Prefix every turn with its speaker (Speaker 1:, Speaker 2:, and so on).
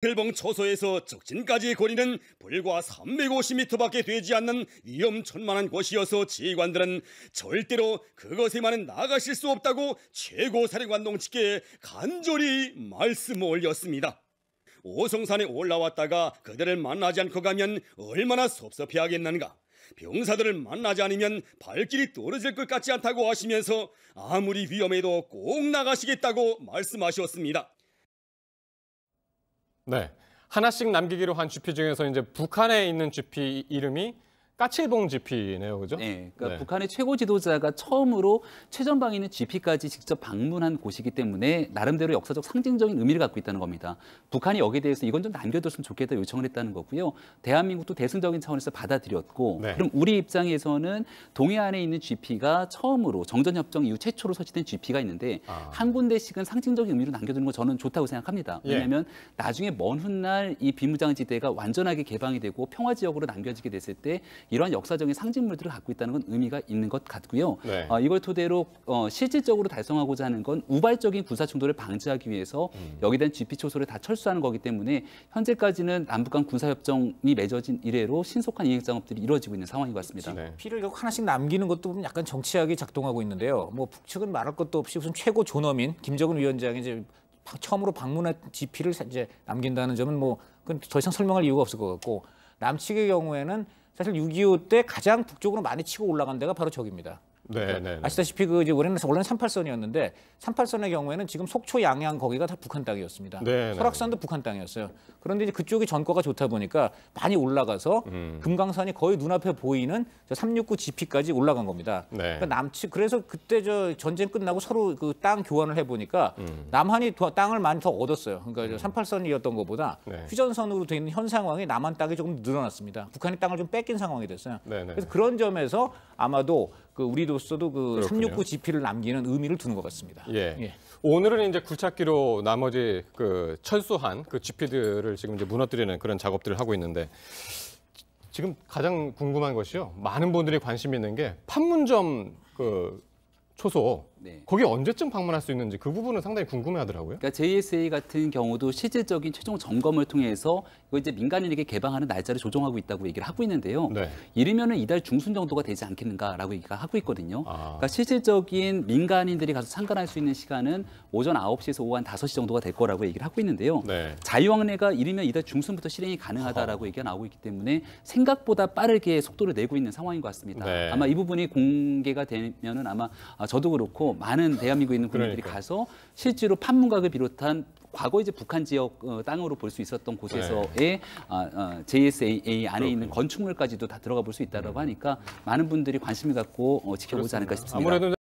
Speaker 1: 철봉 초소에서 적진까지의 거리는 불과 350m밖에 되지 않는 위험천만한 곳이어서 지휘관들은 절대로 그것에만은 나가실 수 없다고 최고사령관 동지께 간절히 말씀 올렸습니다. 오성산에 올라왔다가 그들을 만나지 않고 가면 얼마나 섭섭해하겠는가. 병사들을 만나지 않으면 발길이 떨어질 것 같지 않다고 하시면서 아무리 위험해도 꼭 나가시겠다고 말씀하셨습니다.
Speaker 2: 네, 하나씩 남기기로 한 GP 중에서 이제 북한에 있는 GP 이름이 까칠봉 GP네요, 그죠?
Speaker 3: 네, 그러니까
Speaker 2: 네.
Speaker 3: 북한의 최고 지도자가 처음으로 최전방에 있는 GP까지 직접 방문한 곳이기 때문에 나름대로 역사적 상징적인 의미를 갖고 있다는 겁니다. 북한이 여기에 대해서 이건 좀 남겨뒀으면 좋겠다 요청을 했다는 거고요. 대한민국도 대승적인 차원에서 받아들였고,
Speaker 2: 네.
Speaker 3: 그럼 우리 입장에서는 동해안에 있는 GP가 처음으로 정전협정 이후 최초로 설치된 GP가 있는데 한 군데씩은 상징적인 의미로 남겨두는 거 저는 좋다고 생각합니다. 왜냐하면 나중에 먼 훗날 이 비무장지대가 완전하게 개방이 되고 평화지역으로 남겨지게 됐을 때 이러한 역사적인 상징물들을 갖고 있다는 건 의미가 있는 것 같고요.
Speaker 2: 네.
Speaker 3: 이걸 토대로 실질적으로 달성하고자 하는 건 우발적인 군사 충돌을 방지하기 위해서 여기에 대한 GP 초소를 다 철수하는 거기 때문에 현재까지는 남북 간 군사협정이 맺어진 이래로 신속한 이행 작업들이 이루어지고 있는 상황인 것 같습니다.
Speaker 2: 네.
Speaker 4: GP를 결국 하나씩 남기는 것도 보면 약간 정치하게 작동하고 있는데요. 뭐 북측은 말할 것도 없이 우선 최고 존엄인 김정은 위원장이 이제 처음으로 방문한 GP를 이제 남긴다는 점은 뭐 그건 더 이상 설명할 이유가 없을 것 같고, 남측의 경우에는 사실 6.25 때 가장 북쪽으로 많이 치고 올라간 데가 바로 저기입니다.
Speaker 2: 네.
Speaker 4: 아시다시피 원래는 38선이었는데 38선의 경우에는 지금 속초, 양양 거기가 다 북한 땅이었습니다.
Speaker 2: 네.
Speaker 4: 설악산도 북한 땅이었어요. 그런데 이제 그쪽이 전과가 좋다 보니까 많이 올라가서 금강산이 거의 눈앞에 보이는 369 GP까지 올라간 겁니다.
Speaker 2: 네.
Speaker 4: 그러니까 남측 그래서 그때 저 전쟁 끝나고 서로 그 땅 교환을 해보니까 남한이 땅을 많이 더 얻었어요. 그러니까 38선이었던 것보다
Speaker 2: 네.
Speaker 4: 휴전선으로 돼 있는 현 상황이 남한 땅이 조금 늘어났습니다. 북한이 땅을 좀 뺏긴 상황이 됐어요.
Speaker 2: 네.
Speaker 4: 그래서 그런 점에서 아마도 우리로서도
Speaker 2: 그렇군요.
Speaker 4: 369 GP를 남기는 의미를 두는 것 같습니다.
Speaker 2: 예. 오늘은 이제 굴착기로 나머지 그 철수한 그 GP들을 지금 이제 무너뜨리는 그런 작업들을 하고 있는데, 지금 가장 궁금한 것이요. 많은 분들이 관심 있는 게 판문점 그 초소.
Speaker 3: 네.
Speaker 2: 거기 언제쯤 방문할 수 있는지 그 부분은 상당히 궁금해하더라고요.
Speaker 3: 그러니까 JSA 같은 경우도 실질적인 최종 점검을 통해서 이거 이제 민간인에게 개방하는 날짜를 조정하고 있다고 얘기를 하고 있는데요.
Speaker 2: 네.
Speaker 3: 이르면은 이달 중순 정도가 되지 않겠는가라고 얘기가 하고 있거든요. 그러니까 실질적인 민간인들이 가서 참관할 수 있는 시간은 오전 9시에서 오후 한 5시 정도가 될 거라고 얘기를 하고 있는데요.
Speaker 2: 네.
Speaker 3: 자유왕래가 이르면 이달 중순부터 실행이 가능하다라고 얘기가 나오고 있기 때문에 생각보다 빠르게 속도를 내고 있는 상황인 것 같습니다.
Speaker 2: 네.
Speaker 3: 아마 이 부분이 공개가 되면은 아마 저도 그렇고 많은 대한민국에 있는 국민들이
Speaker 2: 그러니까요.
Speaker 3: 가서 실제로 판문각을 비롯한 과거 이제 북한 지역 땅으로 볼 수 있었던 곳에서의 JSA 안에 있는 건축물까지도 다 들어가 볼 수 있다라고 하니까 많은 분들이 관심을 갖고 지켜보지 않을까 싶습니다.
Speaker 2: 아무래도